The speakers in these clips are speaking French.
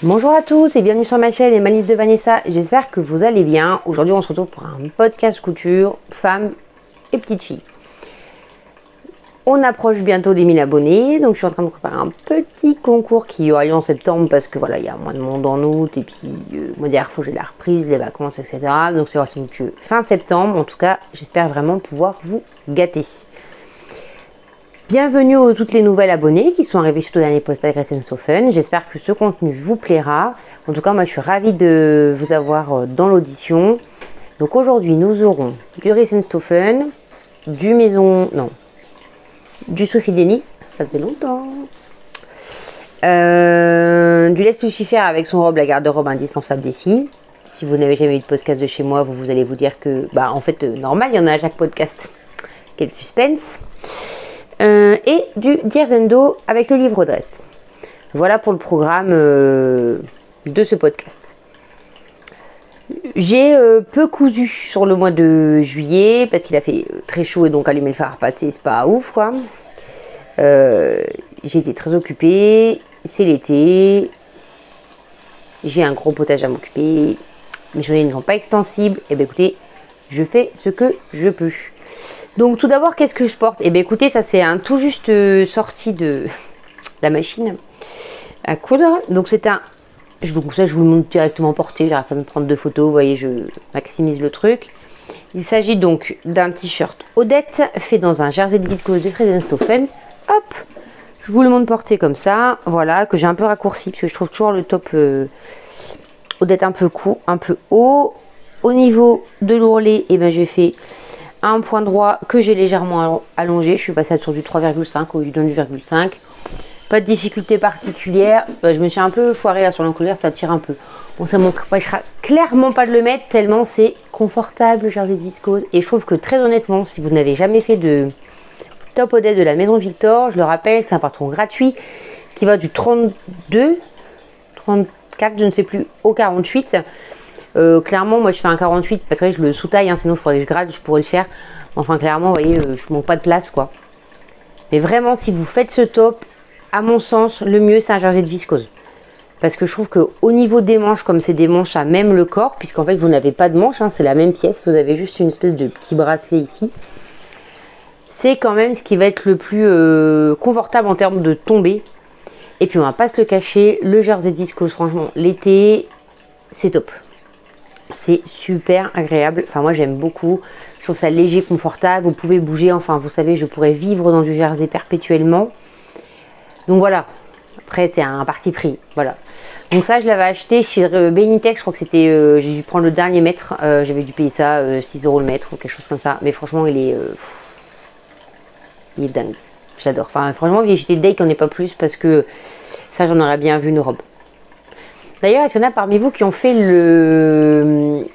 Bonjour à tous et bienvenue sur ma chaîne Emma-Lise de Vanessa, j'espère que vous allez bien. Aujourd'hui on se retrouve pour un podcast couture, femmes et petites filles. On approche bientôt des 1000 abonnés, donc je suis en train de préparer un petit concours qui aura lieu en septembre parce que voilà, il y a moins de monde en août et puis moi derrière il faut que j'ai la reprise, les vacances, etc. Donc c'est sans doute fin septembre, en tout cas j'espère vraiment pouvoir vous gâter. Bienvenue aux toutes les nouvelles abonnées qui sont arrivées suite au dernier post avec Fun. J'espère que ce contenu vous plaira. En tout cas, moi je suis ravie de vous avoir dans l'audition. Donc aujourd'hui, nous aurons du Fun, du Sophie Denis, ça fait longtemps. Du Laisse Lucifer avec son robe, la garde-robe indispensable des filles. Si vous n'avez jamais eu de podcast de chez moi, vous allez vous dire que, en fait, normal, il y en a à chaque podcast. Quel suspense! Et du Dierzendo avec le livre Drest. Voilà pour le programme de ce podcast. J'ai peu cousu sur le mois de juillet parce qu'il a fait très chaud et donc allumer le fer à repasser, c'est pas ouf quoi. J'ai été très occupée, c'est l'été, j'ai un gros potage à m'occuper, mes journées ne sont pas extensibles, et bien écoutez, je fais ce que je peux. Donc tout d'abord, qu'est-ce que je porte? Et bien écoutez, ça c'est un tout juste sorti de la machine à coudre. Donc c'est un... Donc ça je vous le montre directement porté, j'arrête pas de prendre 2 photos, vous voyez, je maximise le truc. Il s'agit donc d'un t-shirt Odette, fait dans un jersey de viscose de Fredenshofen. Hop, je vous le montre porté comme ça, voilà, que j'ai un peu raccourci, parce que je trouve toujours le top Odette un peu court, un peu haut. Au niveau de l'ourlet, et ben j'ai fait un point droit que j'ai légèrement allongé. Je suis passée sur du 3,5 au lieu du 2,5. Pas de difficulté particulière. Je me suis un peu foirée là sur l'encolure, ça tire un peu. Bon, ça m'empêchera clairement pas de le mettre tellement c'est confortable le jersey de viscose. Et je trouve que très honnêtement, si vous n'avez jamais fait de top Odette de la maison Victor, je le rappelle, c'est un patron gratuit qui va du 32, 34, je ne sais plus, au 48. Clairement, moi je fais un 48 parce que je le sous-taille, sinon il faudrait que je grade, je pourrais le faire. Enfin, clairement, vous voyez, je manque pas de place quoi. Mais vraiment, si vous faites ce top, à mon sens, le mieux c'est un jersey de viscose. Parce que je trouve qu'au niveau des manches, comme c'est des manches à même le corps, puisqu'en fait vous n'avez pas de manches, c'est la même pièce, vous avez juste une espèce de petit bracelet ici. C'est quand même ce qui va être le plus confortable en termes de tombée. Et puis on va pas se le cacher, le jersey de viscose, franchement, l'été, c'est top. C'est super agréable, enfin moi j'aime beaucoup, je trouve ça léger, confortable, vous pouvez bouger, enfin vous savez je pourrais vivre dans du jersey perpétuellement. Donc voilà, après c'est un parti pris, voilà. Donc ça je l'avais acheté chez Benitex, je crois que c'était, j'ai dû prendre le dernier mètre, j'avais dû payer ça 6 € le mètre ou quelque chose comme ça. Mais franchement il est dingue, j'adore. Enfin franchement j'étais deg qu'on n'ait pas plus parce que ça j'en aurais bien vu une robe. D'ailleurs, est-ce qu'il y en a parmi vous qui ont fait le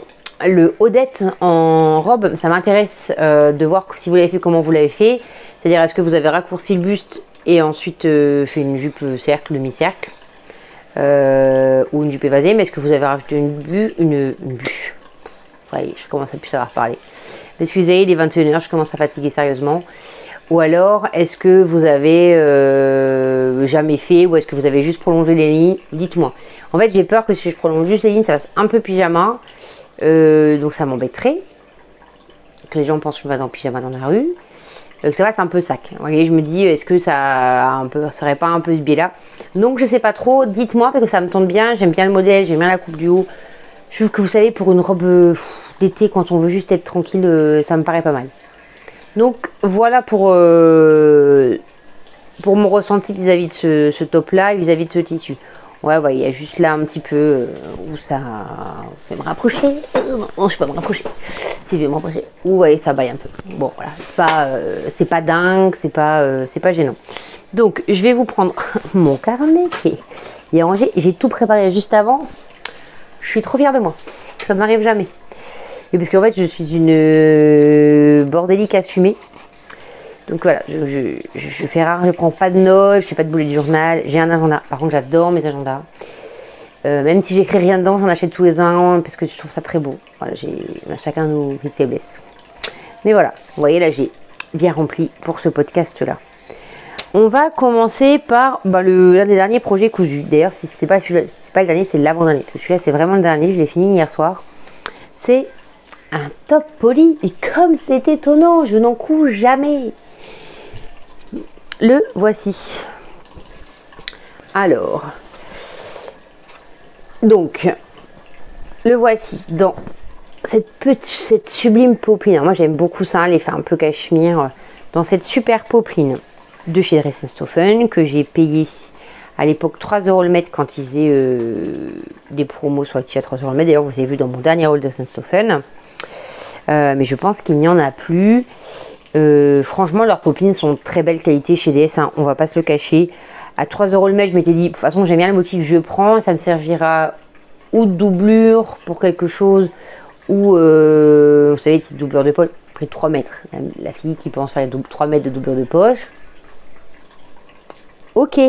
Odette en robe? Ça m'intéresse de voir si vous l'avez fait, comment vous l'avez fait. C'est-à-dire, est-ce que vous avez raccourci le buste et ensuite fait une jupe cercle, demi-cercle ou une jupe évasée, mais est-ce que vous avez rajouté une bûche? Ouais, je commence à plus savoir parler. Excusez, il est 21h, je commence à fatiguer sérieusement. Ou alors, est-ce que vous avez jamais fait, ou est-ce que vous avez juste prolongé les lignes? Dites-moi. En fait, j'ai peur que si je prolonge juste les lignes, ça fasse un peu pyjama. Donc ça m'embêterait. Que les gens pensent que je vais en pyjama dans la rue. Que ça fasse un peu sac. Vous voyez, je me dis, est-ce que ça serait pas un peu ce biais-là? Donc je sais pas trop, dites-moi, parce que ça me tente bien. J'aime bien le modèle, j'aime bien la coupe du haut. Je trouve que vous savez, pour une robe d'été, quand on veut juste être tranquille, ça me paraît pas mal. Donc voilà pour mon ressenti vis-à-vis de ce top là et vis-à-vis de ce tissu. Ouais, il y a juste là un petit peu où ça... Je vais me rapprocher. Non, je peux pas me rapprocher. Si je vais me rapprocher. Ouais, ça baille un peu. Bon, voilà. C'est pas dingue, c'est pas gênant. Donc, je vais vous prendre mon carnet qui est rangé. J'ai tout préparé juste avant. Je suis trop fière de moi. Ça ne m'arrive jamais. Et parce qu'en fait, je suis une bordélique assumée. Donc voilà, je fais rare, je prends pas de notes, je fais pas de bullet journal, j'ai un agenda. Par contre, j'adore mes agendas. Même si j'écris rien dedans, j'en achète tous les ans parce que je trouve ça très beau. Voilà, on a chacun nos faiblesses. Mais voilà, vous voyez là, j'ai bien rempli pour ce podcast là. On va commencer par l'un des derniers projets cousus. D'ailleurs, si c'est pas le dernier, c'est l'avant-dernier. Celui-là, c'est vraiment le dernier. Je l'ai fini hier soir. C'est un top poly. Et comme c'est étonnant, je n'en couds jamais. Le voici. Alors, donc, le voici dans cette sublime popeline. Alors moi, j'aime beaucoup ça, l'effet un peu cachemire. Dans cette super popeline de chez Dressenstoffen que j'ai payé à l'époque 3 € le mètre quand ils faisaient des promos sur le t-shirt 3 € le mètre. D'ailleurs, vous avez vu dans mon dernier haul Dressenstoffen. Mais je pense qu'il n'y en a plus. Franchement, leurs popelines sont de très belle qualité chez DS, hein, on va pas se le cacher. À 3 € le mètre, je m'étais dit, de toute façon, j'aime bien le motif, je prends. Ça me servira ou de doublure pour quelque chose, ou vous savez, petite doublure de poche. J'ai pris 3 mètres. La fille qui pense faire 3 mètres de doublure de poche. Ok,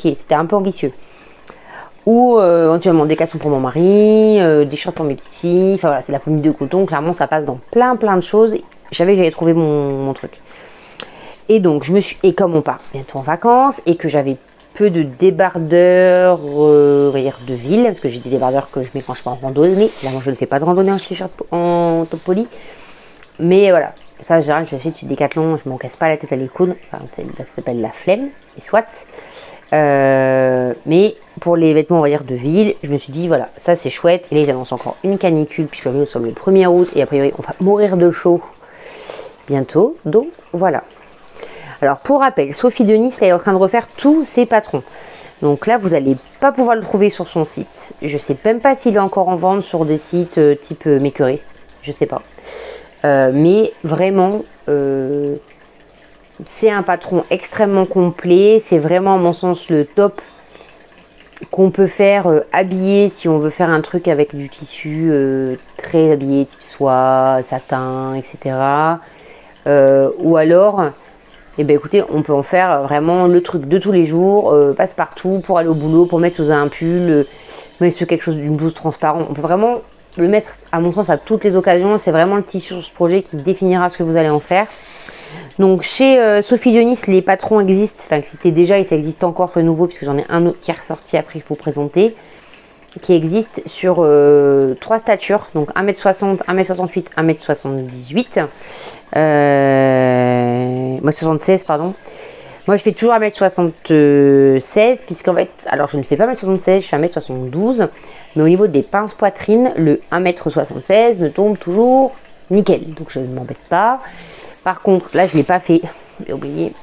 c'était un peu ambitieux. Ou éventuellement des caleçons pour mon mari, des shorts pour mes petits filles. Enfin voilà, c'est la pomme de coton. Clairement, ça passe dans plein de choses. J'avais trouvé mon truc. Et donc, et comme on part bientôt en vacances et que j'avais peu de débardeurs, on va dire de ville, parce que j'ai des débardeurs que je mets quand je fais en randonnée. Là, moi, je ne fais pas de randonnée en t-shirt en top poly. Mais voilà, ça, en général, j'achète chez Decathlon, je m'en casse pas la tête à les coudre. Enfin, ça s'appelle la flemme, et soit. Mais pour les vêtements, on va dire de ville, je me suis dit, voilà, ça c'est chouette. Et là, ils annoncent encore une canicule, puisque nous sommes le 1er août, et a priori, on va mourir de chaud bientôt. Donc, voilà. Alors, pour rappel, Sophie Denis là, est en train de refaire tous ses patrons. Donc là, vous n'allez pas pouvoir le trouver sur son site. Je ne sais même pas s'il est encore en vente sur des sites type Makerist. Je ne sais pas. Mais vraiment, c'est un patron extrêmement complet. C'est vraiment, à mon sens, le top qu'on peut faire habillé si on veut faire un truc avec du tissu très habillé, type soie, satin, etc. Ou alors... Et bien écoutez, on peut en faire vraiment le truc de tous les jours, passe-partout, pour aller au boulot, pour mettre sous un pull, mettre sur quelque chose d'une blouse transparente. On peut vraiment le mettre, à mon sens, à toutes les occasions. C'est vraiment le tissu sur ce projet qui définira ce que vous allez en faire. Donc chez Sophie Dionis, les patrons existent, enfin c'était déjà et ça existe encore le nouveau, puisque j'en ai un autre qui est ressorti après pour vous présenter, qui existe sur 3 statures, donc 1m60, 1m68, 1m78. Moi 76 pardon. Moi je fais toujours 1m76 puisqu'en fait, alors je ne fais pas 1m76, je fais 1m72, mais au niveau des pinces poitrine, le 1m76 me tombe toujours nickel, donc je ne m'embête pas. Par contre, là je ne l'ai pas fait, j'ai oublié.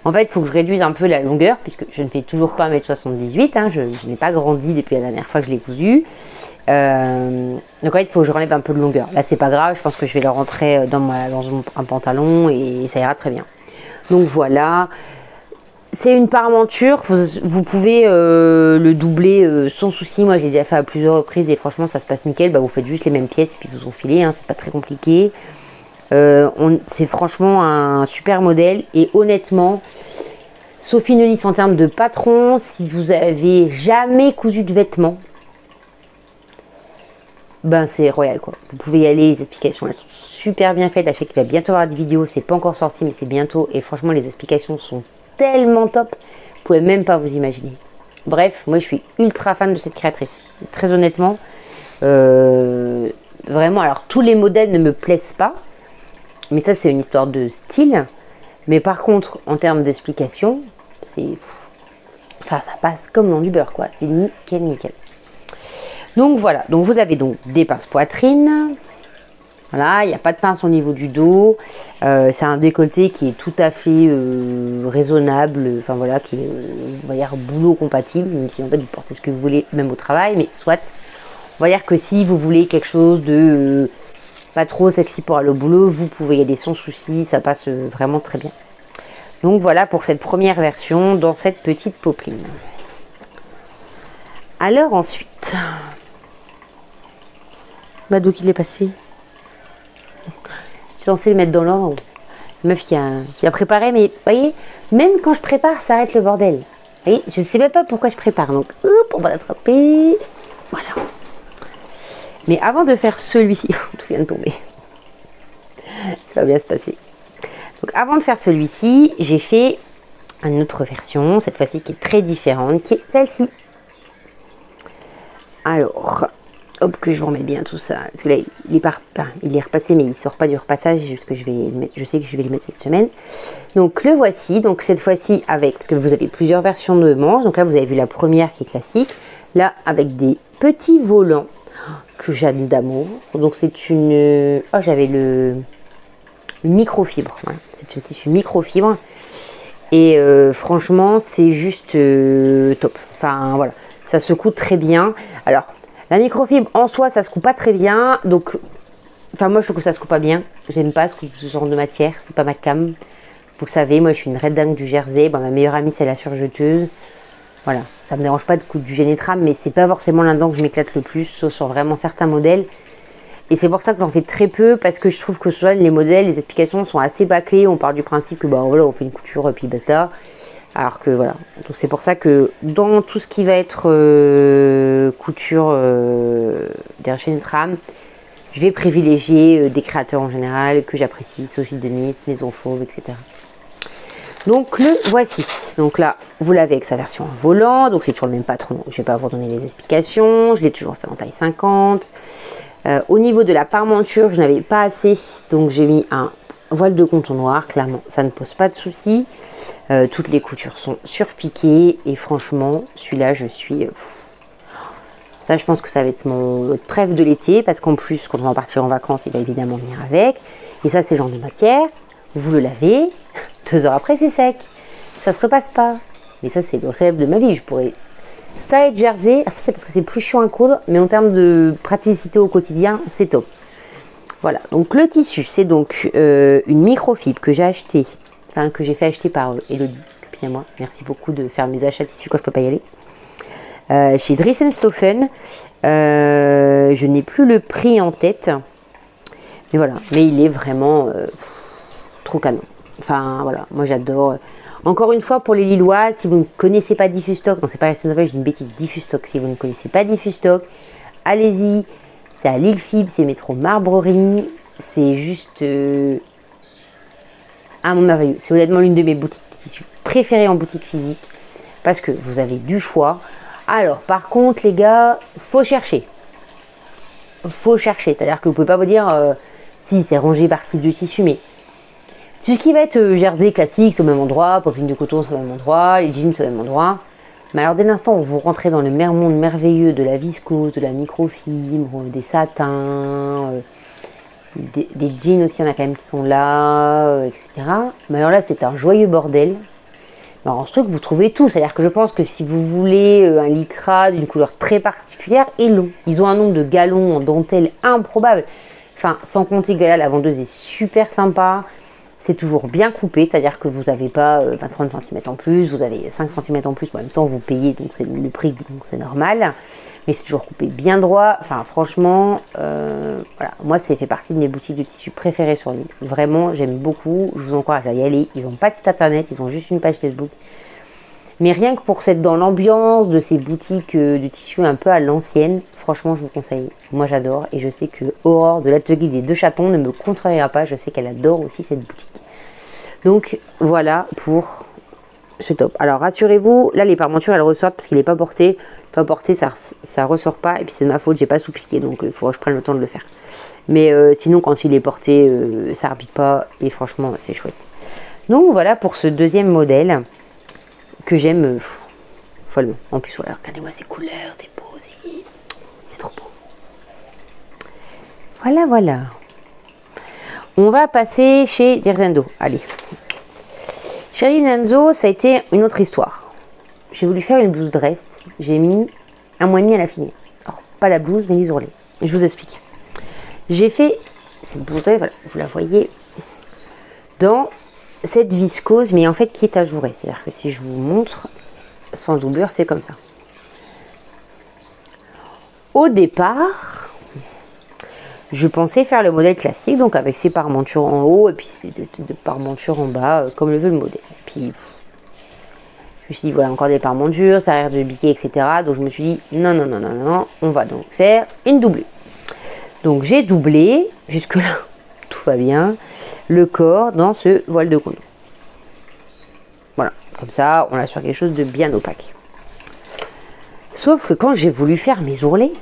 En fait, il faut que je réduise un peu la longueur, puisque je ne fais toujours pas 1m78, hein, je n'ai pas grandi depuis la dernière fois que je l'ai cousu. Donc en fait, il faut que je relève un peu de longueur. Là, c'est pas grave, je pense que je vais le rentrer dans un pantalon et ça ira très bien. Donc voilà, c'est une paraventure, vous pouvez le doubler sans souci. Moi, j'ai déjà fait à plusieurs reprises et franchement, ça se passe nickel. Bah, vous faites juste les mêmes pièces et puis vous enfilez, hein, c'est pas très compliqué. C'est franchement un super modèle et honnêtement, Sophie Denis en termes de patron, si vous avez jamais cousu de vêtements, ben c'est royal quoi. Vous pouvez y aller, les explications elles sont super bien faites. Je sais qu'il va bientôt avoir des vidéos, c'est pas encore sorti mais c'est bientôt et franchement les explications sont tellement top, vous pouvez même pas vous imaginer. Bref, moi je suis ultra fan de cette créatrice, très honnêtement. Vraiment, alors tous les modèles ne me plaisent pas. Mais ça, c'est une histoire de style. Mais par contre, en termes d'explication, c'est... Enfin, ça passe comme dans du beurre, quoi. C'est nickel, nickel. Donc, voilà. Donc, vous avez donc des pinces poitrine. Voilà, il n'y a pas de pince au niveau du dos. C'est un décolleté qui est tout à fait raisonnable. Enfin, voilà, qui est, on va dire, boulot compatible. Même si, en fait, vous portez ce que vous voulez, même au travail. Mais soit, on va dire que si vous voulez quelque chose de... pas trop sexy pour aller au boulot, vous pouvez y aller sans souci, ça passe vraiment très bien. Donc voilà pour cette première version dans cette petite popeline. Alors ensuite, bah d'où il est passé? Je suis censée le mettre dans l'ordre. Meuf qui a préparé, mais vous voyez, même quand je prépare, ça arrête le bordel. Vous voyez, je sais même pas pourquoi je prépare, donc hop, on va l'attraper. Voilà. Mais avant de faire celui-ci, tout vient de tomber, ça va bien se passer. Donc avant de faire celui-ci, j'ai fait une autre version, cette fois-ci qui est très différente, qui est celle-ci. Alors, hop, que je vous remets bien tout ça. Parce que là, il est repassé, mais il ne sort pas du repassage. Parce que je sais que je vais le mettre cette semaine. Donc, le voici. Donc, cette fois-ci, parce que vous avez plusieurs versions de manches. Donc là, vous avez vu la première qui est classique. Là, avec des petits volants que j'aime d'amour. Donc, c'est une... Oh, j'avais une microfibre. Voilà. C'est un tissu microfibre. Et franchement, c'est juste top. Enfin, voilà. Ça se coud très bien. Alors, la microfibre en soi, ça se coud pas très bien. Donc, enfin, moi, je trouve que ça se coud pas bien. J'aime pas ce genre de matière. C'est pas ma cam. Vous savez, moi, je suis une red dingue du Jersey. Bon, ma meilleure amie, c'est la surjeteuse. Voilà. Ça me dérange pas de coudre du Génétram, mais c'est pas forcément là-dedans que je m'éclate le plus, sauf sur vraiment certains modèles. Et c'est pour ça que j'en fais très peu, parce que je trouve que soit les modèles, les explications sont assez bâclées. On part du principe que, bah, voilà, on fait une couture et puis basta. Alors que voilà, donc c'est pour ça que dans tout ce qui va être couture des Génétram, je vais privilégier des créateurs en général que j'apprécie, Sophie Denis, Maison Fauve, etc. Donc le voici. Donc là, vous l'avez avec sa version volant, donc c'est toujours le même patron. Je ne vais pas vous donner les explications, je l'ai toujours fait en taille 50. Au niveau de la parmenture, je n'avais pas assez, donc j'ai mis un voile de contournoir, clairement, ça ne pose pas de soucis. Toutes les coutures sont surpiquées et franchement, celui-là, je suis... ça, je pense que ça va être notre préf de l'été parce qu'en plus, quand on va partir en vacances, il va évidemment venir avec. Et ça, c'est le genre de matière, vous le lavez, 2 heures après, c'est sec. Ça se repasse pas. Mais ça, c'est le rêve de ma vie. Je pourrais... Ça et Jersey, ça c'est parce que c'est plus chiant à coudre, mais en termes de praticité au quotidien, c'est top. Voilà, donc le tissu, c'est donc une microfibre que j'ai acheté, enfin que j'ai fait acheter par Elodie, copine à moi. Merci beaucoup de faire mes achats de tissu quand je peux pas y aller. Chez Dries & Stauffen, je n'ai plus le prix en tête, mais voilà, mais il est vraiment trop canon. Enfin voilà, moi j'adore. Encore une fois, pour les Lillois, si vous ne connaissez pas Diffustock, non c'est pas Dries & Stauffen, j'ai une bêtise, Diffustock, si vous ne connaissez pas Diffustock, allez-y. C'est à Lille Fibre, c'est métro Marbrerie, c'est juste un monde merveilleux. C'est honnêtement l'une de mes boutiques de tissus préférées en boutique physique parce que vous avez du choix. Alors par contre les gars, faut chercher. Faut chercher, c'est-à-dire que vous pouvez pas vous dire si c'est rangé par type de tissu, mais ce qui va être Jersey classique, c'est au même endroit, popeline de coton, c'est au même endroit, les jeans, c'est au même endroit. Mais alors dès l'instant où vous rentrez dans le monde merveilleux de la viscose, de la microfibre, des satins, des jeans aussi, il y en a quand même qui sont là, etc. Mais alors là, c'est un joyeux bordel. Alors ce truc, vous trouvez tout. C'est-à-dire que je pense que si vous voulez un lycra d'une couleur très particulière, ils l'ont. Ils ont un nombre de galons en dentelle improbable. Enfin, sans compter que là, la vendeuse est super sympa. C'est toujours bien coupé, c'est-à-dire que vous n'avez pas 20-30 cm en plus, vous avez 5 cm en plus, en même temps vous payez, donc c'est le prix, donc c'est normal. Mais c'est toujours coupé bien droit. Enfin franchement, voilà, moi ça fait partie de mes boutiques de tissus préférées sur l'île. Vraiment, j'aime beaucoup, je vous encourage à y aller. Ils n'ont pas de site internet, ils ont juste une page Facebook. Mais rien que pour être dans l'ambiance de ces boutiques de tissus un peu à l'ancienne, franchement je vous conseille. Moi j'adore et je sais que Aurore de l'atelier des 2 chatons ne me contreriera pas. Je sais qu'elle adore aussi cette boutique. Donc voilà pour ce top. Alors rassurez-vous, là les parmentures elles ressortent parce qu'il n'est pas porté. Pas porté, ça ressort pas et puis c'est de ma faute, j'ai pas sous-piqué donc il faut que je prenne le temps de le faire. Mais sinon quand il est porté, ça repique pas et franchement c'est chouette. Donc voilà pour ce deuxième modèle que j'aime follement. En plus, voilà, regardez-moi ces couleurs, c'est beau, c'est trop beau. Voilà, voilà. On va passer chez Dirzendo. Allez. Chez Dirzendo, ça a été une autre histoire. J'ai voulu faire une blouse dress. J'ai mis 1 mois et demi à la finir. Alors, pas la blouse, mais les ourlets. Je vous explique. J'ai fait cette blouse, voilà, vous la voyez, dans cette viscose, mais en fait qui est ajourée. C'est-à-dire que si je vous montre sans doublure, c'est comme ça. Au départ, je pensais faire le modèle classique, donc avec ses parmentures en haut et puis ces espèces de parmentures en bas, comme le veut le modèle. Puis, je me suis dit, voilà, encore des parmentures, ça a l'air de biquer, etc. Donc, je me suis dit, non, non, non, non, non, on va donc faire une doublée. Donc, j'ai doublé, jusque-là, tout va bien, le corps dans ce voile de coton. Voilà, Comme ça, on a sur quelque chose de bien opaque. Sauf que quand j'ai voulu faire mes ourlets,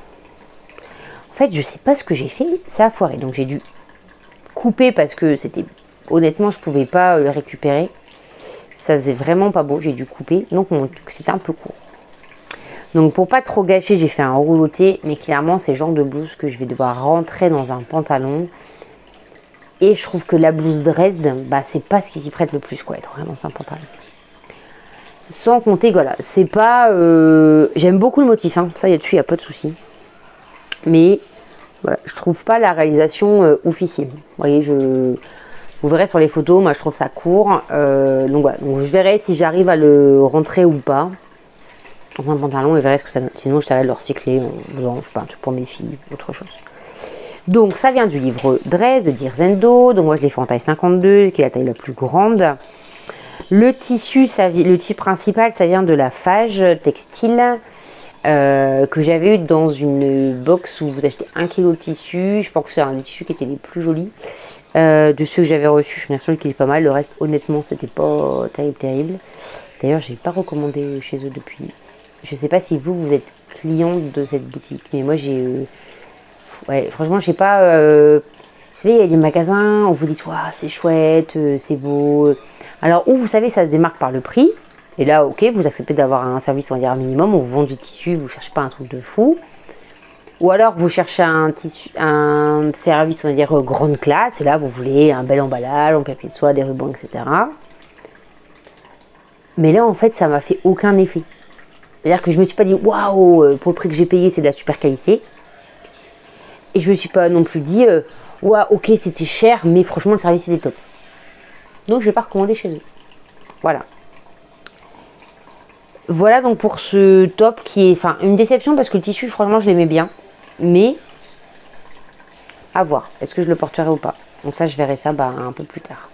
en fait, je sais pas ce que j'ai fait, ça a foiré. Donc j'ai dû couper parce que c'était... Honnêtement, je pouvais pas le récupérer. Ça faisait vraiment pas beau, j'ai dû couper. Donc c'était un peu court. Donc pour pas trop gâcher, j'ai fait un rouleauté. Mais clairement, c'est le genre de blouse que je vais devoir rentrer dans un pantalon. Et je trouve que la blouse Dresde, bah, c'est pas ce qui s'y prête le plus, quoi, être vraiment dans un pantalon. Sans compter, voilà, c'est pas... J'aime beaucoup le motif, hein, ça, dessus, il n'y a pas de souci. Mais, voilà, je trouve pas la réalisation oufissime. Vous voyez, vous verrez sur les photos, moi, je trouve ça court. Donc, voilà, donc, je verrai si j'arrive à le rentrer ou pas. Dans un pantalon, et verrai ce que ça donne. Sinon, j'essaierai de le recycler en faisant, je sais pas, un truc pour mes filles, autre chose. Donc, ça vient du livre Dresde de Dirzendo. Donc, moi, je l'ai fait en taille 52, qui est la taille la plus grande. Le tissu, le tissu principal, ça vient de la Fage textile que j'avais eu dans une box où vous achetez 1 kg de tissu. Je pense que c'est un des tissus qui était les plus jolis de ceux que j'avais reçus. Je suis sûre qu'il est pas mal. Le reste, honnêtement, c'était pas terrible. D'ailleurs, j'ai pas recommandé chez eux depuis. Je sais pas si vous êtes client de cette boutique, mais moi j'ai ouais, franchement, je sais pas. Vous savez, il y a des magasins où vous dites, waouh, c'est chouette, c'est beau. Alors, où vous savez, ça se démarque par le prix. Et là, ok, vous acceptez d'avoir un service, on va dire, un minimum. On vous vend du tissu, vous ne cherchez pas un truc de fou. Ou alors, vous cherchez un service, on va dire, grande classe. Et là, vous voulez un bel emballage, en papier de soie, des rubans, etc. Mais là, en fait, ça m'a fait aucun effet. C'est-à-dire que je me suis pas dit, waouh, pour le prix que j'ai payé, c'est de la super qualité. Et je me suis pas non plus dit, ouais, ok, c'était cher, mais franchement, le service était top. Donc, je vais pas recommander chez eux. Voilà. Voilà donc pour ce top qui est, enfin, une déception parce que le tissu, franchement, je l'aimais bien. Mais, à voir. Est-ce que je le porterai ou pas? Donc ça, je verrai ça un peu plus tard.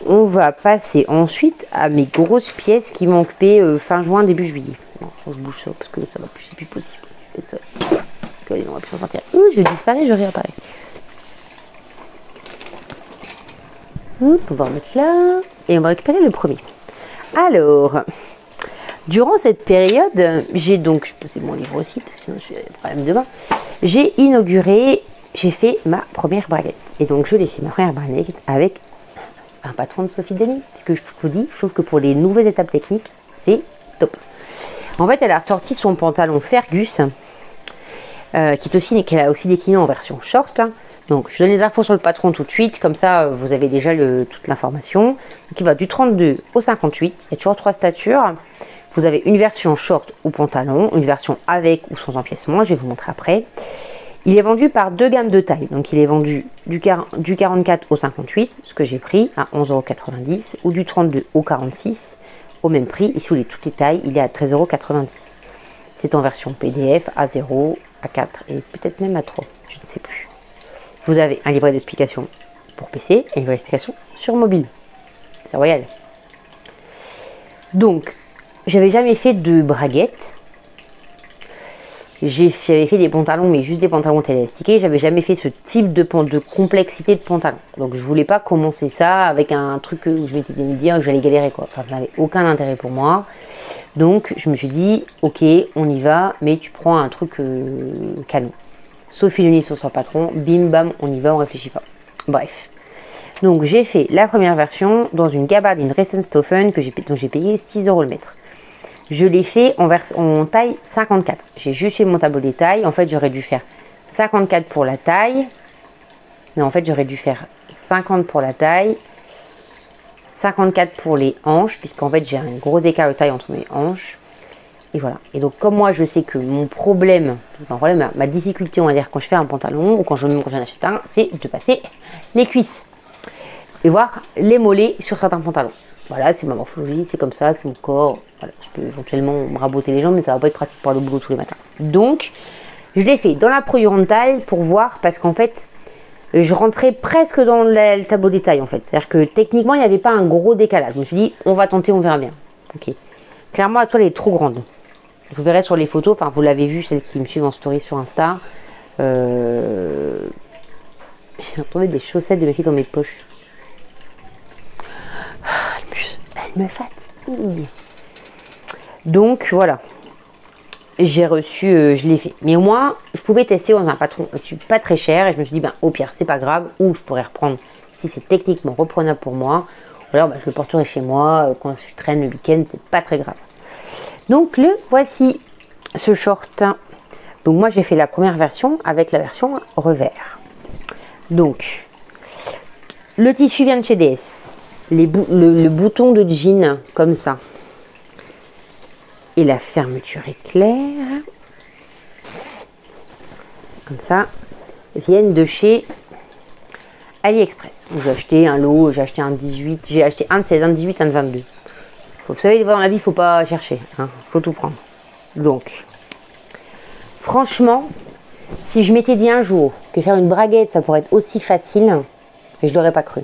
On va passer ensuite à mes grosses pièces qui m'ont occupé fin juin, début juillet. Non, faut que je bouge ça parce que ça va plus, c'est plus possible. Ça. On va plus s'en sortir. Je disparais, je réapparais. On va mettre là. Et on va récupérer le premier. Alors, durant cette période, j'ai donc, c'est mon livre aussi, parce que sinon je vais problème demain. J'ai fait ma première braguette. Et donc, je l'ai fait ma première braguette avec un patron de Sophie Denise. Puisque je vous dis, je trouve que pour les nouvelles étapes techniques, c'est top. En fait, elle a ressorti son pantalon Fergus. Qu'elle a aussi décliné en version short. Donc je donne les infos sur le patron tout de suite, comme ça vous avez déjà toute l'information. Donc il va du 32 au 58, il y a toujours 3 statures. Vous avez une version short ou pantalon, une version avec ou sans empiècement, je vais vous montrer après. Il est vendu par 2 gammes de taille, donc il est vendu du 44 au 58, ce que j'ai pris à 11,90 €, ou du 32 au 46, au même prix. Et si vous voulez toutes les tailles, il est à 13,90 €. C'est en version PDF, A0, A4 et peut-être même A3, je ne sais plus. Vous avez un livret d'explication pour PC et un livret d'explication sur mobile. C'est royal. Donc, j'avais jamais fait de braguette. J'avais fait des pantalons, mais juste des pantalons élastiqués. J'avais jamais fait ce type de complexité de pantalon. Donc, je voulais pas commencer ça avec un truc où je m'étais dit que j'allais galérer, quoi. Enfin, ça n'avait aucun intérêt pour moi. Donc, je me suis dit, ok, on y va, mais tu prends un truc canon. Sophie Denis sur son patron, bim bam, on y va, on réfléchit pas. Bref. Donc, j'ai fait la première version dans une gabardine Ressenstoffen dont j'ai payé 6 € le mètre. Je l'ai fait en taille 54. J'ai juste fait mon tableau des tailles. En fait, j'aurais dû faire 54 pour la taille. Non, en fait, j'aurais dû faire 50 pour la taille. 54 pour les hanches, puisqu'en fait, j'ai un gros écart de taille entre mes hanches. Et voilà. Et donc, comme moi, je sais que ma difficulté, on va dire, quand je fais un pantalon, ou quand j'en achète un, c'est de passer les cuisses. Et voir les mollets sur certains pantalons. Voilà, c'est ma morphologie, c'est comme ça, c'est mon corps. Voilà, je peux éventuellement me raboter les jambes, mais ça va pas être pratique pour aller au boulot tous les matins. Donc, je l'ai fait dans la plus grande taille pour voir, parce qu'en fait, je rentrais presque dans le tableau des tailles, en fait. C'est-à-dire que techniquement, il n'y avait pas un gros décalage. Je me suis dit, on va tenter, on verra bien. Ok. Clairement, la toile est trop grande. Vous verrez sur les photos, enfin, vous l'avez vu, celles qui me suivent en story sur Insta. J'ai retrouvé des chaussettes de mes filles dans mes poches. je me fatigue. Donc voilà, j'ai reçu, je l'ai fait. Mais au moins, je pouvais tester dans un patron pas très cher. Et je me suis dit, ben, au pire, c'est pas grave. Ou je pourrais reprendre, si c'est techniquement reprenable pour moi. Ou alors, ben, je le porterai chez moi. Quand je traîne le week-end, c'est pas très grave. Donc, le voici, ce short. Donc, moi, j'ai fait la première version avec la version revers. Donc, le tissu vient de chez DS. Le bouton de jean, comme ça. Et la fermeture éclair, comme ça, viennent de chez AliExpress. J'ai acheté un lot, j'ai acheté un 18, j'ai acheté un de 16, un de 18, un de 22. Vous savez, dans la vie, il ne faut pas chercher, hein, faut tout prendre. Donc, franchement, si je m'étais dit un jour que faire une braguette, ça pourrait être aussi facile, je ne l'aurais pas cru.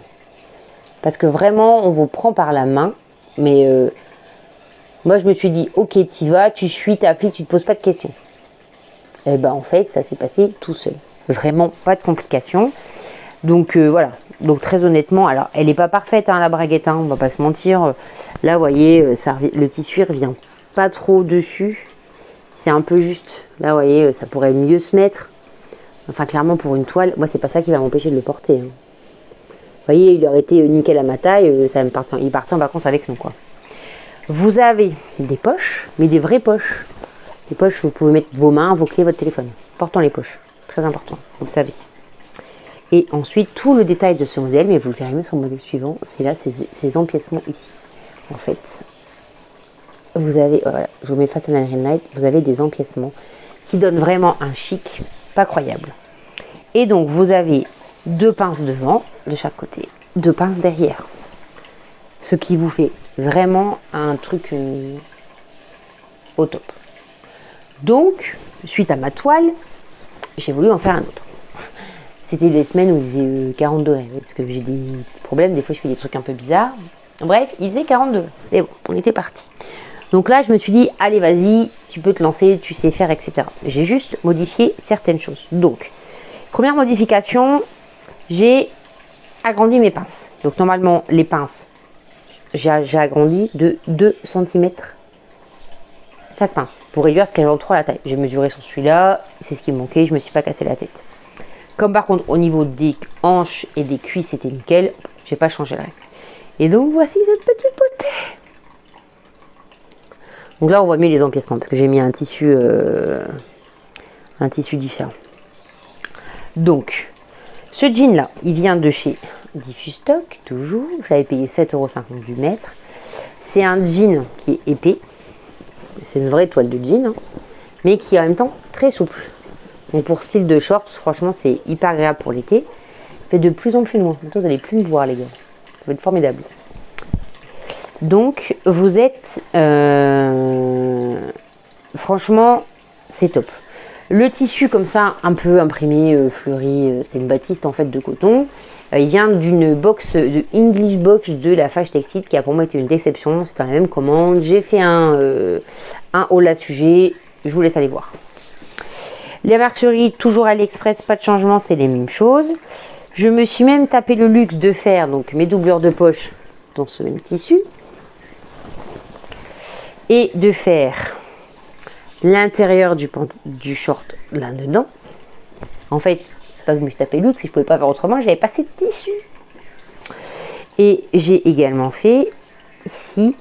Parce que vraiment, on vous prend par la main, mais... moi, je me suis dit, ok, tu y vas, tu suis, tu appliques, tu ne te poses pas de questions. Et ben en fait, ça s'est passé tout seul. Vraiment, pas de complications. Donc, voilà. Donc, très honnêtement, alors, elle n'est pas parfaite, hein, la braguette, hein, on va pas se mentir. Là, vous voyez, le tissu ne revient pas trop dessus. C'est un peu juste. Là, vous voyez, ça pourrait mieux se mettre. Enfin, clairement, pour une toile, moi, c'est pas ça qui va m'empêcher de le porter. Hein. Vous voyez, il aurait été nickel à ma taille, il partait en vacances avec nous, quoi. Vous avez des poches, mais des vraies poches. Des poches où vous pouvez mettre vos mains, vos clés, votre téléphone. Portant les poches. Très important, vous le savez. Et ensuite, tout le détail de ce modèle, mais vous le verrez mieux sur le modèle suivant, c'est là, ces empiècements ici. En fait, vous avez, voilà, je vous mets face à la green light, vous avez des empiècements qui donnent vraiment un chic pas croyable. Et donc, vous avez 2 pinces devant, de chaque côté, 2 pinces derrière. Ce qui vous fait vraiment un truc au top. Donc, suite à ma toile, j'ai voulu en faire un autre. C'était des semaines où il faisait 40 degrés, parce que j'ai des petits problèmes, des fois je fais des trucs un peu bizarres. Bref, il faisait 40 degrés. Et bon, on était parti. Donc là, je me suis dit, allez, vas-y, tu peux te lancer, tu sais faire, etc. J'ai juste modifié certaines choses. Donc, première modification, j'ai agrandi mes pinces. Donc normalement, les pinces, j'ai agrandi de 2 cm chaque pince pour réduire ce qu'elle entre trop à la taille. J'ai mesuré sur celui-là, c'est ce qui me manquait, je me suis pas cassé la tête. Comme par contre au niveau des hanches et des cuisses c'était nickel, j'ai pas changé le reste. Et donc voici cette petite beauté. Donc là on voit mieux les empiècements parce que j'ai mis un tissu différent. Donc ce jean là, il vient de chez Diffustock, toujours. J'avais payé 7,50 € du mètre. C'est un jean qui est épais. C'est une vraie toile de jean, hein, mais qui est en même temps très souple. Donc pour style de shorts, franchement, c'est hyper agréable pour l'été. Fait de plus en plus loin. Maintenant, vous n'allez plus me voir, les gars. Ça va être formidable. Donc, vous êtes... franchement, c'est top. Le tissu comme ça, un peu imprimé, fleuri, c'est une batiste en fait de coton. Il vient d'une box, de English Box de la Fâche Textile qui a pour moi été une déception. C'était la même commande. J'ai fait un haul à sujet. Je vous laisse aller voir. Les marqueries, toujours AliExpress, pas de changement, c'est les mêmes choses. Je me suis même tapé le luxe de faire donc mes doubleurs de poche dans ce même tissu. Et de faire l'intérieur du short là-dedans. En fait, c'est pas que je me suis tapé le luxe, si je pouvais pas faire autrement, j'avais pas assez de tissu. Et j'ai également fait ici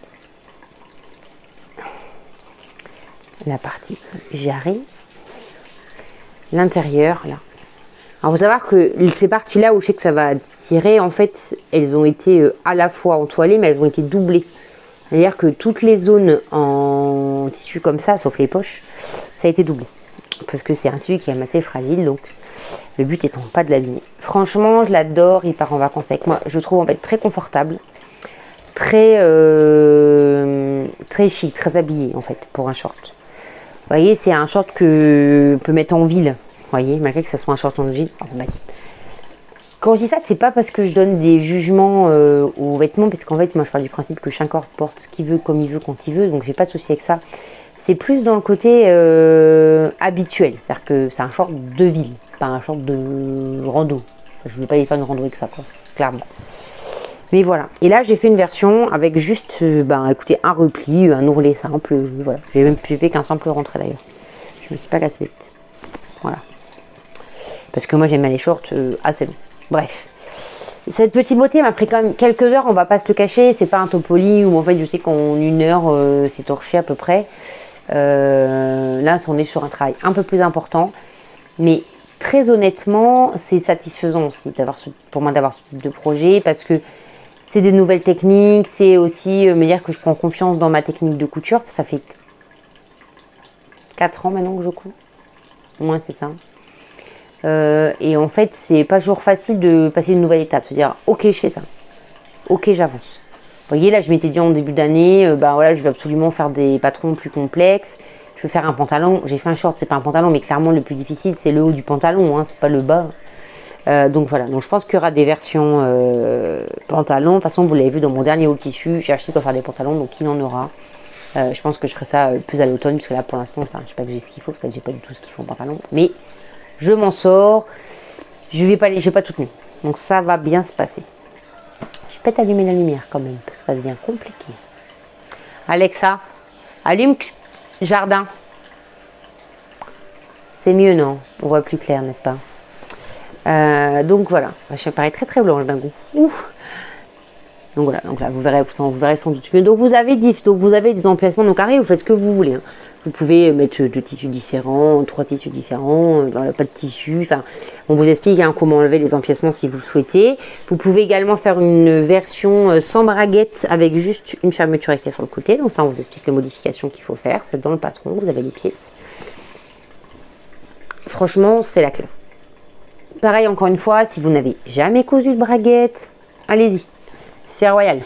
la partie jarrée, l'intérieur là. Alors, faut savoir que ces parties-là où je sais que ça va tirer, en fait, elles ont été à la fois entoilées, mais elles ont été doublées. C'est-à-dire que toutes les zones en tissu comme ça, sauf les poches, ça a été doublé. Parce que c'est un tissu qui est assez fragile, donc le but étant pas de l'abîmer. Franchement, je l'adore, il part en vacances avec moi. Je le trouve en fait très confortable, très chic, très habillé en fait pour un short. Vous voyez, c'est un short que peut mettre en ville. Vous voyez, malgré que ça soit un short en ville. Quand je dis ça, c'est pas parce que je donne des jugements aux vêtements, parce qu'en fait, moi, je pars du principe que chaque corps porte ce qu'il veut, comme il veut, quand il veut, donc j'ai pas de souci avec ça. C'est plus dans le côté habituel, c'est-à-dire que c'est un short de ville, c'est pas un short de rando. Je ne vais pas aller faire une rando avec ça, quoi, clairement. Mais voilà. Et là, j'ai fait une version avec juste, écoutez, un repli, un ourlet simple. Voilà. J'ai fait qu'un simple rentré d'ailleurs. Je me suis pas cassé les têtes. Voilà. Parce que moi, j'aime bien les shorts assez longs. Bref. Cette petite beauté m'a pris quand même quelques heures, on va pas se le cacher. C'est pas un Topoli où en fait, je sais qu'en 1 heure, c'est torché à peu près. Là, on est sur un travail un peu plus important. Mais très honnêtement, c'est satisfaisant aussi pour moi d'avoir ce type de projet parce que c'est des nouvelles techniques, c'est aussi me dire que je prends confiance dans ma technique de couture. Ça fait 4 ans maintenant que je couds. Au moins, c'est ça. Et en fait, c'est pas toujours facile de passer une nouvelle étape. Se dire, ok, je fais ça. Ok, j'avance. Vous voyez, là, je m'étais dit en début d'année, voilà, je vais absolument faire des patrons plus complexes. Je vais faire un pantalon. J'ai fait un short, c'est pas un pantalon, mais clairement, le plus difficile, c'est le haut du pantalon, hein, c'est pas le bas. Donc voilà, donc je pense qu'il y aura des versions pantalons. De toute façon, vous l'avez vu dans mon dernier haul tissu, j'ai acheté pour faire des pantalons, donc il en aura. Je pense que je ferai ça plus à l'automne, parce que là, pour l'instant, je sais pas que j'ai ce qu'il faut, peut-être que j'ai pas du tout ce qu'il faut en pantalon, mais je m'en sors. Je vais pas tout tenir. Donc ça va bien se passer. Je vais peut-être allumer la lumière quand même, parce que ça devient compliqué. Alexa, allume jardin. C'est mieux, non? On voit plus clair, n'est-ce pas? Donc voilà, je parais très très blanche d'un coup. Ouf. Donc voilà, donc là vous verrez sans doute mieux. Donc vous avez des emplacements non carrés, vous faites ce que vous voulez. Hein. Vous pouvez mettre 2 tissus différents, 3 tissus différents, pas de tissu. Enfin, on vous explique comment enlever les empiècements si vous le souhaitez. Vous pouvez également faire une version sans braguette avec juste une fermeture éclair sur le côté. Donc ça, on vous explique les modifications qu'il faut faire. C'est dans le patron, vous avez les pièces. Franchement, c'est la classe. Pareil, encore une fois, si vous n'avez jamais cousu de braguette, allez-y. C'est royal.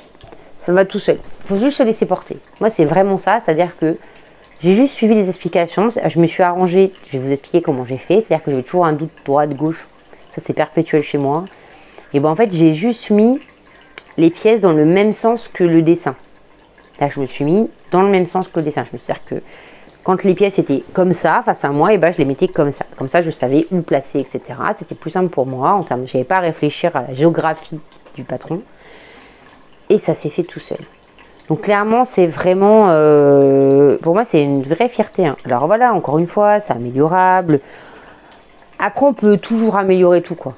Ça va tout seul. Il faut juste se laisser porter. Moi, c'est vraiment ça. C'est-à-dire que j'ai juste suivi les explications. Je me suis arrangée. Je vais vous expliquer comment j'ai fait. C'est-à-dire que j'ai toujours un doute droite, gauche. Ça, c'est perpétuel chez moi. Et en fait, j'ai juste mis les pièces dans le même sens que le dessin. Là, je me suis mis dans le même sens que le dessin. Je me suis dit que quand les pièces étaient comme ça, face à moi, je les mettais comme ça. Comme ça, je savais où placer, etc. C'était plus simple pour moi. Je n'avais pas à réfléchir à la géographie du patron. Et ça s'est fait tout seul. Donc clairement, c'est vraiment, pour moi, c'est une vraie fierté. Hein. Alors voilà, encore une fois, c'est améliorable. Après, on peut toujours améliorer tout, quoi.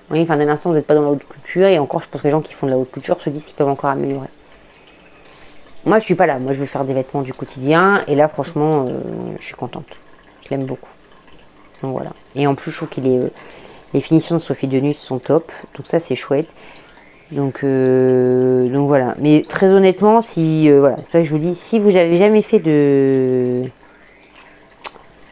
Vous voyez, d'un instant, vous n'êtes pas dans la haute couture. Et encore, je pense que les gens qui font de la haute couture se disent qu'ils peuvent encore améliorer. Moi, je suis pas là. Moi, je veux faire des vêtements du quotidien. Et là, franchement, je suis contente. Je l'aime beaucoup. Donc voilà. Et en plus, je trouve que les finitions de Sophie Denus sont top. Donc ça, c'est chouette. Donc voilà. Mais très honnêtement, si voilà, je vous dis, si vous n'avez jamais fait de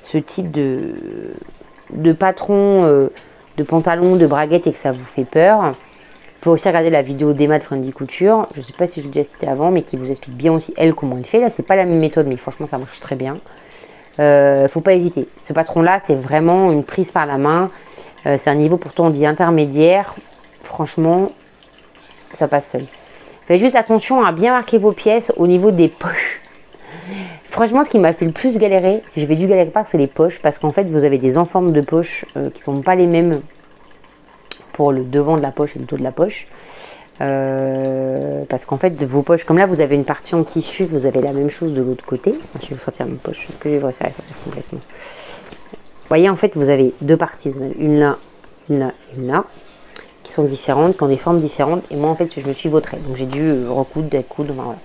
ce type de patron, de pantalon, de braguette et que ça vous fait peur, vous pouvez aussi regarder la vidéo d'Emma de Friendly Couture. Je ne sais pas si je l'ai déjà cité avant, mais qui vous explique bien aussi elle comment elle fait. Là, c'est pas la même méthode, mais franchement, ça marche très bien. Faut pas hésiter. Ce patron-là, c'est vraiment une prise par la main. C'est un niveau pourtant dit intermédiaire. Franchement, ça passe seul. Faites juste attention à bien marquer vos pièces au niveau des poches. Franchement, ce qui m'a fait le plus galérer, si j'avais dû galérer pas, c'est les poches, parce qu'en fait, vous avez des enformes de poches qui sont pas les mêmes pour le devant de la poche et le dos de la poche. Parce qu'en fait, vos poches, comme là, vous avez une partie en tissu, vous avez la même chose de l'autre côté. Je vais vous sortir ma poche, parce que je vais vous resserrer ça complètement. Vous voyez, en fait, vous avez 2 parties, une là, une là, une là, qui sont différentes, qui ont des formes différentes. Et moi, en fait, je me suis vautrée. Donc, j'ai dû recoudre, découdre. Voilà.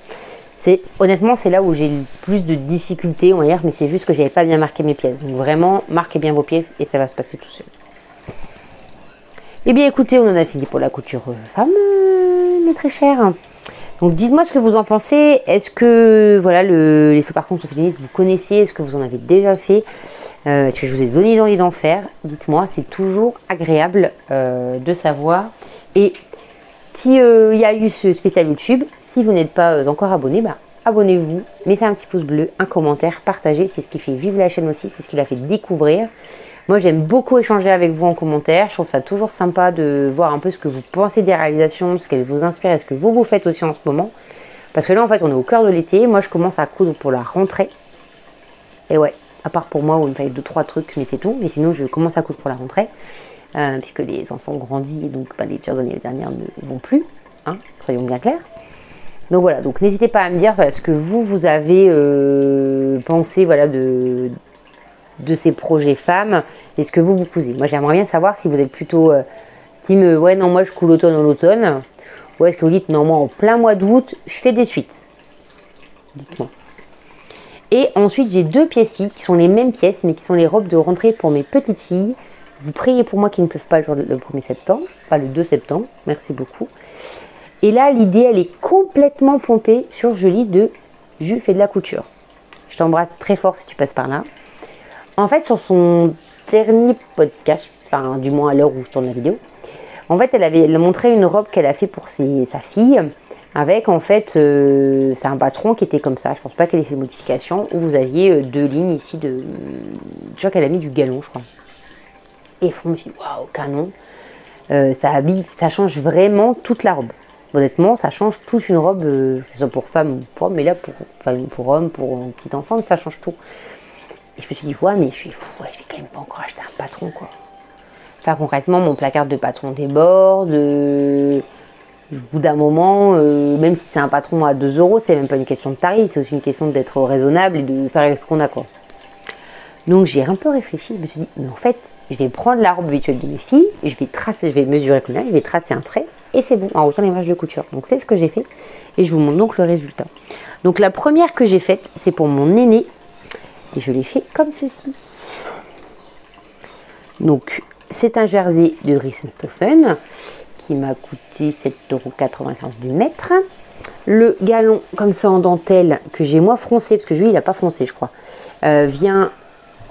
Honnêtement, c'est là où j'ai le plus de difficultés, on va dire, mais c'est juste que j'avais pas bien marqué mes pièces. Donc, vraiment, marquez bien vos pièces et ça va se passer tout seul. Eh bien, écoutez, on en a fini pour la couture femme, mes très chers. Donc, dites-moi ce que vous en pensez. Est-ce que, voilà, les sous-parfums féministes, vous connaissez? Est-ce que vous en avez déjà fait? Est-ce que je vous ai donné envie d'en faire? Dites-moi, c'est toujours agréable de savoir. Et si il y a eu ce spécial YouTube, si vous n'êtes pas encore abonné, abonnez-vous, mettez un petit pouce bleu, un commentaire, partagez. C'est ce qui fait vivre la chaîne aussi, c'est ce qui la fait découvrir. Moi, j'aime beaucoup échanger avec vous en commentaire. Je trouve ça toujours sympa de voir un peu ce que vous pensez des réalisations, ce qu'elles vous inspirent et ce que vous faites aussi en ce moment. Parce que là, en fait, on est au cœur de l'été. Moi, je commence à coudre pour la rentrée. Et ouais, à part pour moi où il me fallait 2-3 trucs, mais c'est tout. Mais sinon, je commence à coudre pour la rentrée. Puisque les enfants ont grandi et donc les tirs de l'année dernière ne vont plus. hein, soyons bien clairs. Donc voilà, donc n'hésitez pas à me dire voilà, ce que vous avez pensé voilà, de ces projets femmes et ce que vous cousez. Moi j'aimerais bien savoir si vous êtes plutôt team ouais non moi je coule l'automne en automne, ou est-ce que vous dites non moi en plein mois d'août je fais des suites. Dites-moi. Et ensuite j'ai 2 pièces-filles qui sont les mêmes pièces mais qui sont les robes de rentrée pour mes petites filles. Vous priez pour moi qui ne peuvent pas le 1er septembre, pas le 2 septembre, merci beaucoup. Et là, l'idée, elle est complètement pompée sur Julie de Jus fait de la couture. Je t'embrasse très fort si tu passes par là. En fait, sur son dernier podcast, enfin, du moins à l'heure où je tourne la vidéo, en fait, elle a montré une robe qu'elle a fait pour sa fille, avec, en fait, c'est un patron qui était comme ça. Je pense pas qu'elle ait fait de modification, où vous aviez 2 lignes ici de... Tu vois qu'elle a mis du galon, je crois. Et je me suis dit, waouh, canon. Ça change vraiment toute la robe. Honnêtement, ça change toute une robe, que ce soit pour femme ou pour homme, mais là pour homme, pour un petit enfant, ça change tout. Et je me suis dit, ouais, mais je vais quand même pas encore acheter un patron, quoi. Enfin, concrètement, mon placard de patron déborde. Au bout d'un moment, même si c'est un patron à 2 euros, c'est même pas une question de tarif, c'est aussi une question d'être raisonnable et de faire avec ce qu'on a, quoi. Donc j'ai un peu réfléchi, je me suis dit, mais en fait, je vais prendre la robe habituelle de mes filles, et je vais mesurer combien, je vais tracer un trait, et c'est bon, en retourne les marges de couture. Donc c'est ce que j'ai fait, et je vous montre donc le résultat. Donc la première que j'ai faite, c'est pour mon aîné, et je l'ai fait comme ceci. Donc c'est un jersey de Dries & Stoffen, qui m'a coûté 7,95 € du mètre. Le galon, comme ça en dentelle, que j'ai moi froncé, parce que lui il n'a pas froncé je crois, vient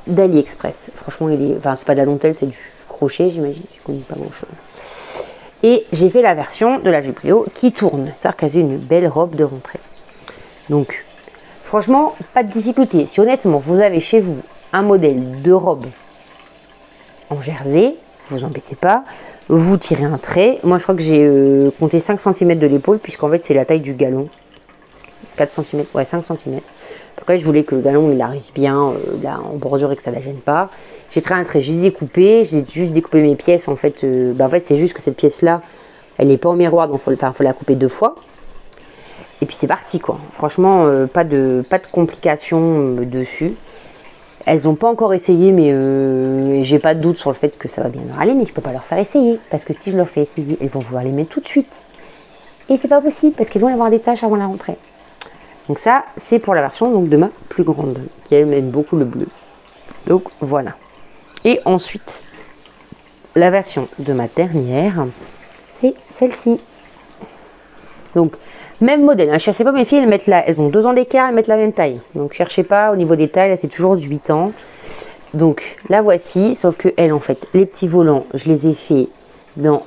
d'AliExpress. Franchement, enfin, c'est pas de la dentelle, c'est du crochet, j'imagine. Je connais pas grand chose. Et j'ai fait la version de la jupe Léo qui tourne. Ça a une belle robe de rentrée. Donc, franchement, pas de difficulté. Si honnêtement, vous avez chez vous un modèle de robe en jersey, vous embêtez pas. Vous tirez un trait. Moi, je crois que j'ai compté 5 cm de l'épaule, puisqu'en fait, c'est la taille du galon. 4 cm, ouais, 5 cm. Après, je voulais que le galon il arrive bien là en bordure et que ça ne la gêne pas. J'ai tiré un trait, j'ai découpé, j'ai juste découpé mes pièces. En fait, c'est juste que cette pièce-là, elle n'est pas en miroir, donc faut la couper 2 fois. Et puis c'est parti, quoi. Franchement, pas de complications dessus. Elles n'ont pas encore essayé, mais j'ai pas de doute sur le fait que ça va bien leur aller, mais je peux pas leur faire essayer. Parce que si je leur fais essayer, elles vont vouloir les mettre tout de suite. Et c'est pas possible, parce qu'elles vont avoir des tâches avant la rentrée. Donc ça, c'est pour la version donc, de ma plus grande, qui elle aime beaucoup le bleu. Donc voilà. Et ensuite, la version de ma dernière, c'est celle-ci. Donc, même modèle. Hein. Cherchez pas mes filles, elles ont 2 ans d'écart, elles mettent la même taille. Donc cherchez pas au niveau des tailles, là c'est toujours du 8 ans. Donc la voici, sauf que elle en fait, les petits volants, je les ai fait dans...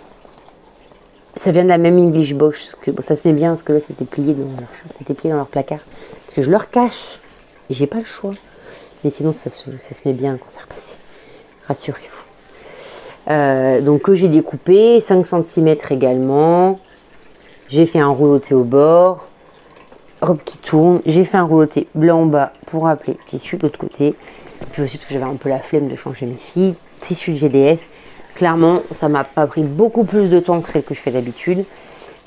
Ça vient de la même English Bosch, que bon, ça se met bien parce que là c'était plié dans leur placard. Parce que je leur cache, et j'ai pas le choix. Mais sinon ça se met bien quand c'est repassé. Rassurez-vous. Donc que j'ai découpé, 5 cm également. J'ai fait un rouleauté au bord. Robe qui tourne. J'ai fait un rouleauté blanc en bas pour rappeler tissu de l'autre côté. Puis aussi parce que j'avais un peu la flemme de changer mes filles. Tissu GDS. Clairement, ça m'a pas pris beaucoup plus de temps que celle que je fais d'habitude.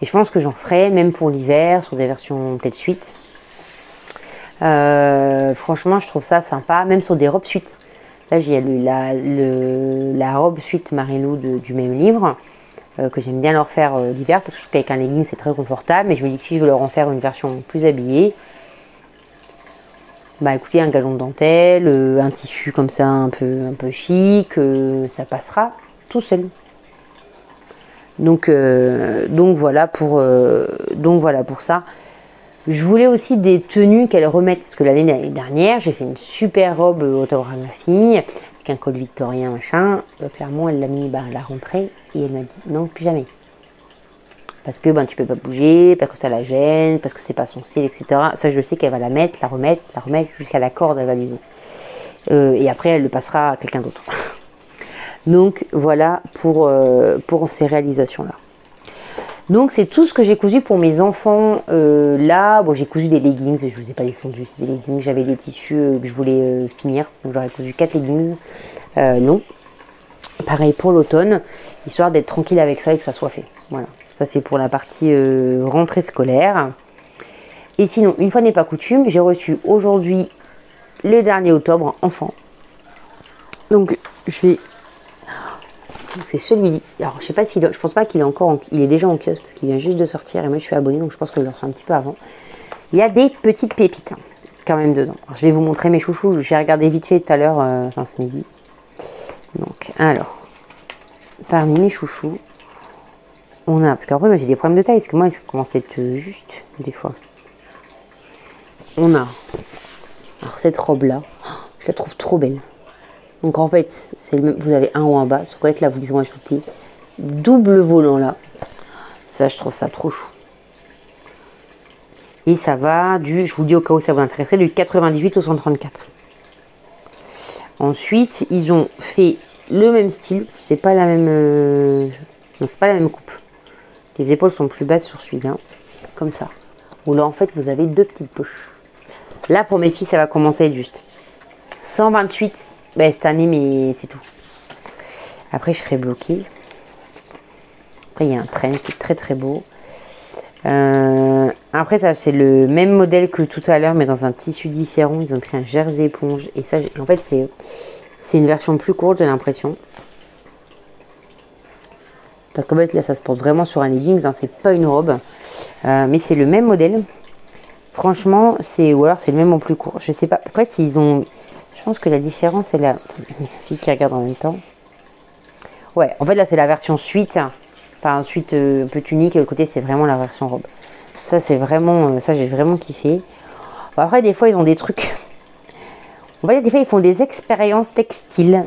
Et je pense que j'en ferai, même pour l'hiver, sur des versions peut-être suite. Franchement, je trouve ça sympa, même sur des robes suite. Là, j'ai la robe suite Marilou du même livre, que j'aime bien leur faire l'hiver, parce que je trouve qu'avec un legging, c'est très confortable. Mais je me dis que si je veux leur en faire une version plus habillée, bah écoutez, un galon de dentelle, un tissu comme ça un peu chic, ça passera tout seul. Donc voilà pour ça. Je voulais aussi des tenues qu'elle remette, parce que l'année dernière, j'ai fait une super robe autographe à ma fille, avec un col victorien, machin. Clairement, elle l'a mis à la rentrée, et elle m'a dit non, plus jamais. Parce que tu peux pas bouger, parce que ça la gêne, parce que c'est pas son style, etc. Ça, je sais qu'elle va la mettre, la remettre, jusqu'à la corde, elle va l'user. Et après, elle le passera à quelqu'un d'autre. Donc, voilà pour ces réalisations-là. Donc, c'est tout ce que j'ai cousu pour mes enfants. Là, bon, j'ai cousu des leggings, je vous ai pas descendu, c'est des leggings. J'avais des tissus que je voulais finir, donc j'aurais cousu 4 leggings. Non. Pareil pour l'automne, histoire d'être tranquille avec ça et que ça soit fait. Voilà. Ça, c'est pour la partie rentrée scolaire. Et sinon, une fois n'est pas coutume, j'ai reçu aujourd'hui le dernier octobre enfant. Donc, je vais... C'est celui-là. Alors, je sais pas s'il... Je pense pas qu'il est encore... Il est déjà en kiosque parce qu'il vient juste de sortir. Et moi, je suis abonnée, donc je pense que je le reçois un petit peu avant. Il y a des petites pépites, hein, quand même, dedans. Alors, je vais vous montrer mes chouchous. J'ai regardé vite fait tout à l'heure, enfin, ce midi. Donc, alors... Parmi mes chouchous, on a... Parce qu'après, moi, j'ai des problèmes de taille. Parce que moi, ils commencent à être juste, des fois. On a... Alors, cette robe-là, je la trouve trop belle. Donc en fait, vous avez un haut, un bas. Sauf qu'avec là, vous ils ont ajouté double volant là. Ça, je trouve ça trop chou. Et ça va du, je vous le dis au cas où ça vous intéresserait, du 98 au 134. Ensuite, ils ont fait le même style. C'est pas la même... Non, c'est pas la même coupe. Les épaules sont plus basses sur celui-là. Comme ça. Où là, en fait, vous avez deux petites poches. Là, pour mes filles, ça va commencer à être juste. 128. Ben, cette année, mais c'est tout. Après, je serai bloquée. Après, il y a un trench qui est très très beau. Après, ça, c'est le même modèle que tout à l'heure, mais dans un tissu différent. Ils ont pris un jersey éponge. Et ça, en fait, c'est une version plus courte, j'ai l'impression. Donc, en fait, là, ça se porte vraiment sur un leggings. Hein, c'est pas une robe. Mais c'est le même modèle. Franchement, ou alors c'est le même en plus court. Je sais pas. En fait, ils ont... Je pense que la différence est là. Attendez, une fille qui regarde en même temps. Ouais, en fait, là, c'est la version suite. Enfin, suite un peu tunique. Et le côté, c'est vraiment la version robe. Ça, c'est vraiment... ça, j'ai vraiment kiffé. Bon, après, des fois, ils ont des trucs... On va dire, des fois, ils font des expériences textiles.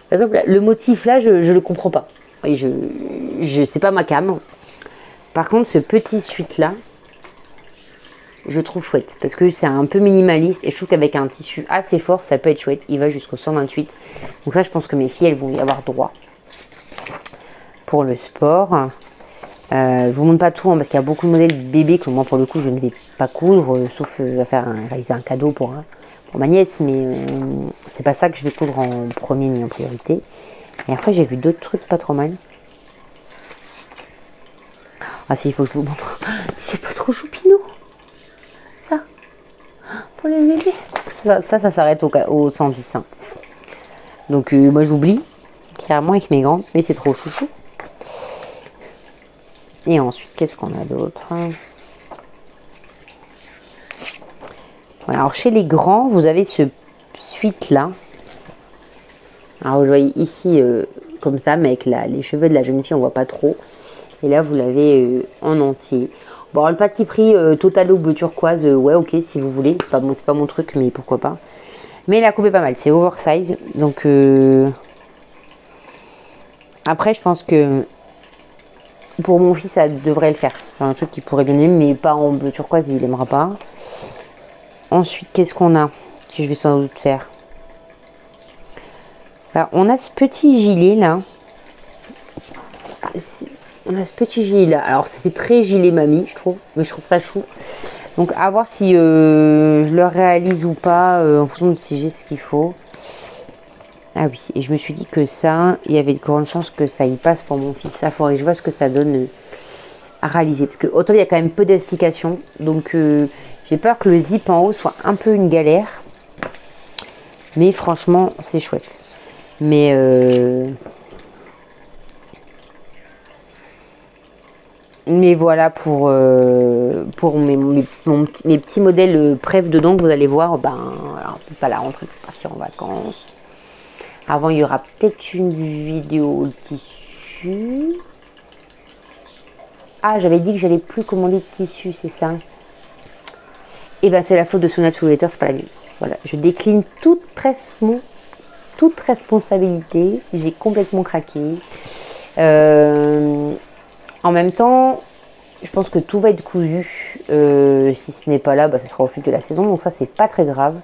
Par exemple, là, le motif, là, je le comprends pas. Oui, c'est pas ma came. Par contre, ce petit suite-là, je trouve chouette parce que c'est un peu minimaliste et je trouve qu'avec un tissu assez fort ça peut être chouette. Il va jusqu'au 128, donc ça je pense que mes filles elles vont y avoir droit. Pour le sport, je vous montre pas tout hein, parce qu'il y a beaucoup de modèles bébés que moi pour le coup je ne vais pas coudre sauf réaliser un cadeau pour ma nièce, mais c'est pas ça que je vais coudre en premier ni en priorité. Et après j'ai vu d'autres trucs pas trop mal. Ah si, il faut que je vous montre. C'est pas trop choupinot ça pour les bébés. Ça s'arrête au 110. Hein. Donc moi j'oublie clairement avec mes grandes, mais c'est trop chouchou. Et ensuite, qu'est-ce qu'on a d'autre? Voilà, alors chez les grands, vous avez ce suite là. Alors vous voyez ici comme ça, mais avec les cheveux de la jeune fille, on voit pas trop. Et là, vous l'avez en entier. Bon, le petit prix total bleu turquoise, ouais, ok, si vous voulez. C'est pas mon truc, mais pourquoi pas. Mais la coupe est pas mal. C'est oversize. Donc, après, je pense que pour mon fils, ça devrait le faire. J'ai un truc qu'il pourrait bien aimer, mais pas en bleu turquoise, il aimera pas. Ensuite, qu'est-ce qu'on a que je vais sans doute faire? Alors, on a ce petit gilet là. On a ce petit gilet là. Alors, ça fait très gilet mamie, je trouve. Mais je trouve ça chou. Donc, à voir si je le réalise ou pas en fonction de si j'ai ce qu'il faut. Ah oui, et je me suis dit que ça, il y avait de grandes chances que ça y passe pour mon fils. Ça, faudrait que je vois ce que ça donne à réaliser. Parce que autant il y a quand même peu d'explications. Donc, j'ai peur que le zip en haut soit un peu une galère. Mais franchement, c'est chouette. Mais voilà pour mes petits modèles préf dedans que vous allez voir. Ben, alors, pas la rentrée pour partir en vacances. Avant, il y aura peut-être une vidéo tissu. Ah, j'avais dit que j'allais plus commander de tissu, c'est ça? Et ben, c'est la faute de Sona Sweater, c'est pas la mienne. Voilà, je décline toute responsabilité. J'ai complètement craqué. En même temps, je pense que tout va être cousu. Si ce n'est pas là, bah, ça sera au fil de la saison. Donc ça, c'est pas très grave.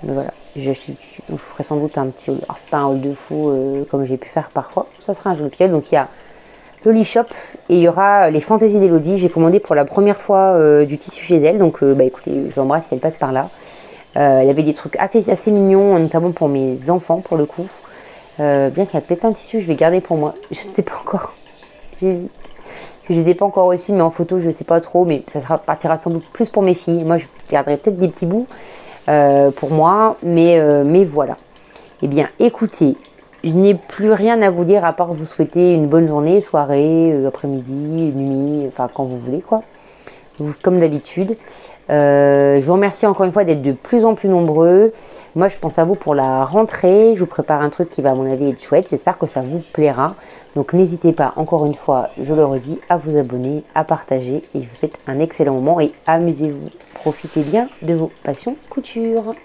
Mais voilà, je ferai sans doute un petit haul. Alors c'est pas un haul de fou comme j'ai pu faire parfois. Ça sera un joli pied. Donc il y a l'Oli Shop et il y aura les fantaisies d'Elodie. J'ai commandé pour la première fois du tissu chez elle. Donc bah écoutez, je l'embrasse si elle passe par là. Il y avait des trucs assez mignons, notamment pour mes enfants pour le coup. Bien qu'il y a peut-être un tissu, je vais garder pour moi. Je ne sais pas encore. J'hésite. Je les ai pas encore reçus, mais en photo, je ne sais pas trop. Mais ça partira sans doute plus pour mes filles. Moi, je garderai peut-être des petits bouts pour moi. Mais voilà. Eh bien, écoutez, je n'ai plus rien à vous dire à part vous souhaiter une bonne journée, soirée, après-midi, nuit, enfin quand vous voulez quoi. Comme d'habitude. Je vous remercie encore une fois d'être de plus en plus nombreux. Moi, je pense à vous pour la rentrée. Je vous prépare un truc qui va, à mon avis, être chouette. J'espère que ça vous plaira. Donc, n'hésitez pas, encore une fois, je le redis, à vous abonner, à partager. Et je vous souhaite un excellent moment et amusez-vous. Profitez bien de vos passions couture.